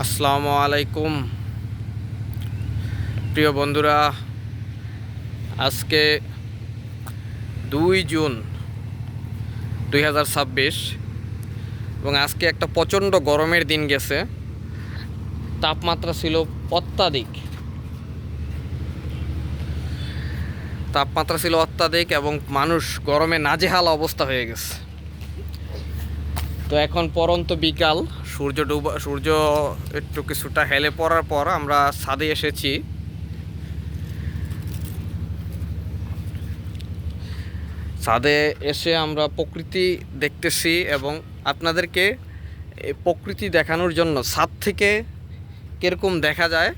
আসসালামু আলাইকুম প্রিয় বন্ধুরা। আজকে 2 জুন 2026 এবং আজকে একটা প্রচণ্ড গরমের দিন গেছে। তাপমাত্রা ছিল অত্যাধিক এবং মানুষ গরমে নাজেহাল অবস্থা হয়ে গেছে। তো এখন পরন্ত বিকাল, সূর্য একটু কিছুটা হেলে পড়ার পর আমরা ছাদে এসেছি। ছাদে এসে আমরা প্রকৃতি দেখতেছি এবং আপনাদেরকে এই প্রকৃতি দেখানোর জন্য ছাদ থেকে কীরকম দেখা যায়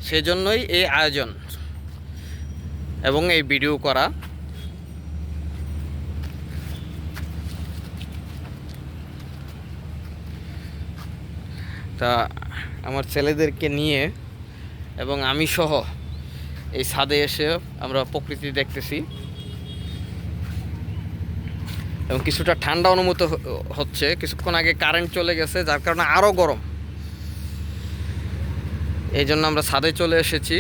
সেজন্যই এই আয়োজন এবং এই ভিডিও করা। তা আমার ছেলেদেরকে নিয়ে এবং আমি সহ এই ছাদে এসে আমরা প্রকৃতি দেখতেছি এবং কিছুটা ঠান্ডা অনুভূত হচ্ছে। কিছুক্ষণ আগে কারেন্ট চলে গেছে, যার কারণে আরও গরম। এই জন্য আমরা ছাদে চলে এসেছি।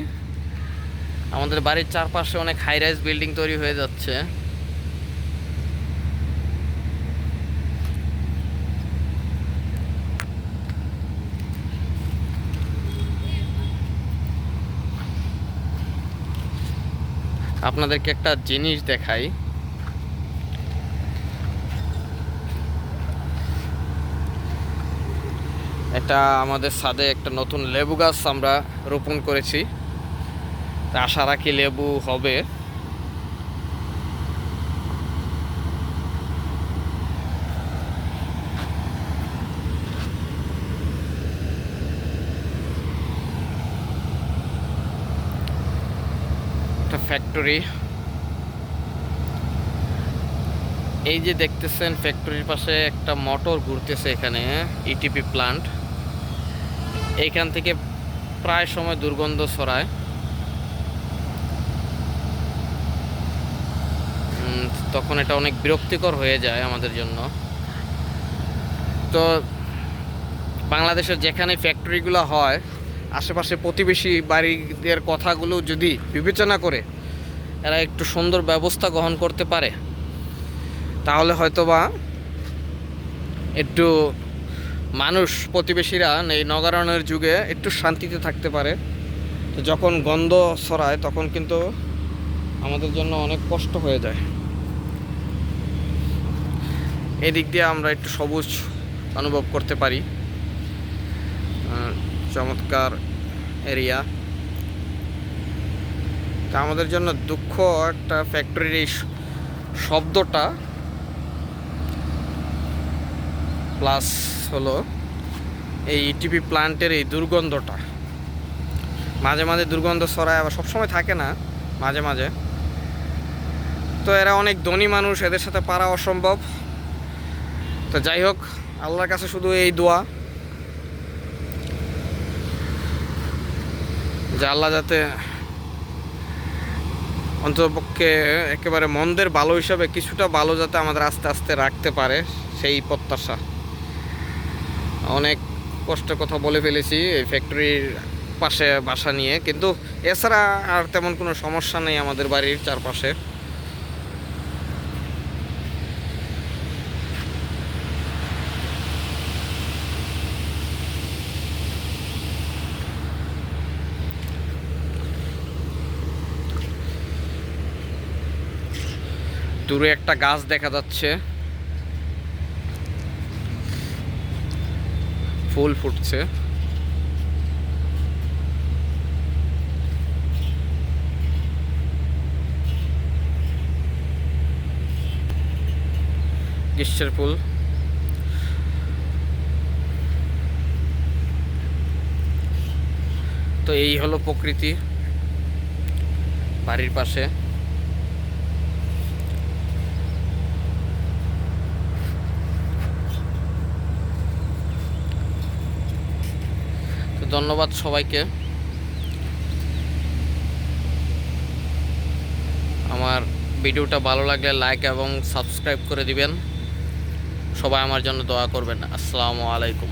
আমাদের বাড়ির চারপাশে অনেক হাই রাইজ বিল্ডিং তৈরি হয়ে যাচ্ছে। আপনাদেরকে একটা জিনিস দেখাই। এটা আমাদের ছাদে একটা নতুন লেবু গাছ আমরা রোপণ করেছি। আশা রাখি লেবু হবে। একটা ফ্যাক্টরি, এই যে দেখতেছেন ফ্যাক্টরির পাশে একটা মোটর ঘুরতেছে। এখানে ইটিপি প্লান্ট। এইখান থেকে প্রায় সময় দুর্গন্ধ ছড়ায়। তখন এটা অনেক বিরক্তিকর হয়ে যায় আমাদের জন্য। তো বাংলাদেশের যেখানে ফ্যাক্টরিগুলো হয়, আশেপাশে প্রতিবেশী বাড়িদের কথাগুলো যদি বিবেচনা করে এরা একটু সুন্দর ব্যবস্থা গ্রহণ করতে পারে, তাহলে হয়তোবা একটু মানুষ প্রতিবেশীরা এই নগরায়নের যুগে একটু শান্তিতে থাকতে পারে। তো যখন গন্ধ ছড়ায় তখন কিন্তু আমাদের জন্য অনেক কষ্ট হয়ে যায়। এদিক দিয়ে আমরা একটু সবুজ অনুভব করতে পারি। চমৎকার এরিয়া। তা আমাদের জন্য দুঃখ একটা ফ্যাক্টরির এই শব্দটা, প্লাস হলো এই ইটিপি প্লান্টের এই দুর্গন্ধটা। মাঝে মাঝে দুর্গন্ধ ছড়ায়, আবার সবসময় থাকে না, মাঝে মাঝে। তো এরা অনেক ধনী মানুষ, এদের সাথে পারা অসম্ভব। তো যাই হোক, আল্লাহর কাছে শুধু এই দোয়া যে আল্লাহ যাতে অন্ততপক্ষে একেবারে মন্দের ভালো হিসাবে কিছুটা ভালো যাতে আমাদের আস্তে আস্তে রাখতে পারে, সেই প্রত্যাশা। অনেক কষ্টের কথা বলে ফেলেছি এই ফ্যাক্টরির পাশে বাসা নিয়ে, কিন্তু এছাড়া আর তেমন কোনো সমস্যা নেই আমাদের বাড়ির চারপাশে। দূরে একটা গাছ দেখা যাচ্ছে, ফুল ফুটছে। গ্রীষ্মের ফুল। তো এই হলো প্রকৃতি বাড়ির পাশে। তো ধন্যবাদ সবাইকে। আমার ভিডিওটা ভালো লাগলে লাইক এবং সাবস্ক্রাইব করে দিবেন। সবাই আমার জন্য দোয়া করবেন। আসসালামু আলাইকুম।